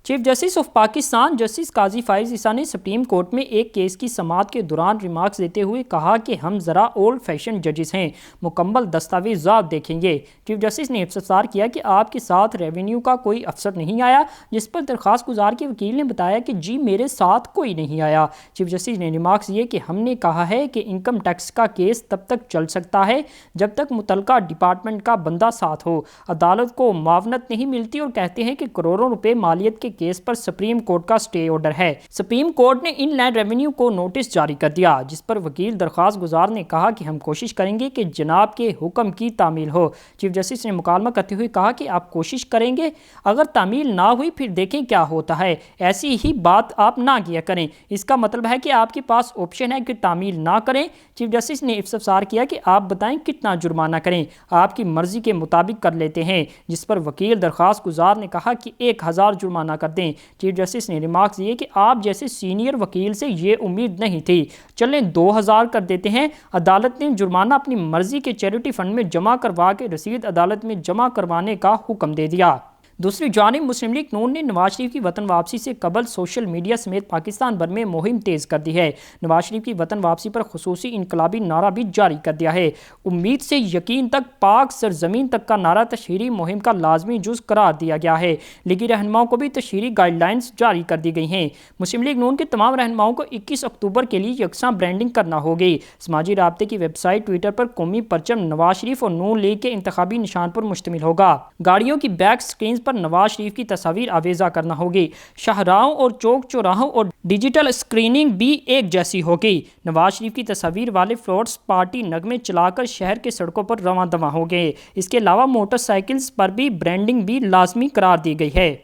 Chief justice of Pakistan justice قاضی فائز عیسیٰ نے supreme court میں ایک کیس کی سماعت کے دوران ریمارکس دیتے ہوئے کہا کہ ہم ذرا اولڈ فیشن ججز ہیں، مکمل دستاویزات دیکھیں گے۔ چیف جسٹس نے استفسار کیا کہ آپ کے ساتھ ریونیو کا کوئی افسر نہیں آیا، جس پر درخواست گزار کے وکیل نے بتایا کہ جی میرے ساتھ کوئی نہیں آیا۔ چیف جسٹس نے ریمارکس یہ کہ ہم نے کہا ہے کہ انکم ٹیکس کا کیس تب تک چل سکتا ہے جب تک متعلقہ ڈپارٹمنٹ کا بندہ ساتھ ہو۔ عدالت کو معاونت نہیں ملتی اور کہتے ہیں کہ کروڑوں روپے مالیت کے کیس پر سپریم کورٹ کا سٹے آرڈر ہے۔ سپریم کورٹ نے ان لینڈ ریونیو کو نوٹس جاری کر دیا، جس پر وکیل درخواست گزار نے کہا کہ ہم کوشش کریں گے کہ جناب کے حکم کی تعمیل ہو۔ چیف جسٹس نے مکالمہ کرتے ہوئے کہا کہ آپ کوشش کریں گے، اگر تعمیل نہ ہوئی پھر دیکھیں کیا ہوتا ہے، ایسی ہی بات آپ نہ کیا کریں، اس کا مطلب ہے کہ آپ کے پاس آپشن ہے کہ تعمیل نہ کریں۔ چیف جسٹس نے استفسار کیا کہ آپ بتائیں کتنا جرمانہ کریں، آپ کی مرضی کے مطابق کر لیتے ہیں، جس پر وکیل درخواست گزار نے کہا کہ 1000 جرمانہ کر دیں۔ چیف جسٹس نے ریمارکس دیے کہ آپ جیسے سینئر وکیل سے یہ امید نہیں تھی، چلیں 2000 کر دیتے ہیں۔ عدالت نے جرمانہ اپنی مرضی کے چیریٹی فنڈ میں جمع کروا کے رسید عدالت میں جمع کروانے کا حکم دے دیا۔ دوسری جانب مسلم لیگ نون نے نواز شریف کی وطن واپسی سے قبل سوشل میڈیا سمیت پاکستان بھر میں مہم تیز کر دی ہے۔ نواز شریف کی وطن واپسی پر خصوصی انقلابی نعرہ بھی جاری کر دیا ہے۔ امید سے یقین تک، پاک سرزمین تک کا نعرہ تشہیری مہم کا لازمی جز قرار دیا گیا ہے۔ لیگی رہنماؤں کو بھی تشہیری گائیڈ لائنز جاری کر دی گئی ہیں۔ مسلم لیگ نون کے تمام رہنماؤں کو 21 اکتوبر کے لیے یکساں برانڈنگ کرنا ہوگی۔ سماجی رابطے کی ویب سائٹ ٹویٹر پر قومی پرچم نواز شریف اور نون لیگ کے انتخابی نشان پر مشتمل ہوگا۔ گاڑیوں کی بیک سکرینز پر نواز شریف کی تصاویر آویزہ کرنا ہوگی۔ شاہراہوں اور چوک چوراہوں اور ڈیجیٹل اسکریننگ بھی ایک جیسی ہوگی۔ نواز شریف کی تصاویر والے فلوٹس پارٹی نغمے چلا کر شہر کے سڑکوں پر رواں دواں ہوں گے۔ اس کے علاوہ موٹر سائیکلز پر بھی برانڈنگ بھی لازمی قرار دی گئی ہے۔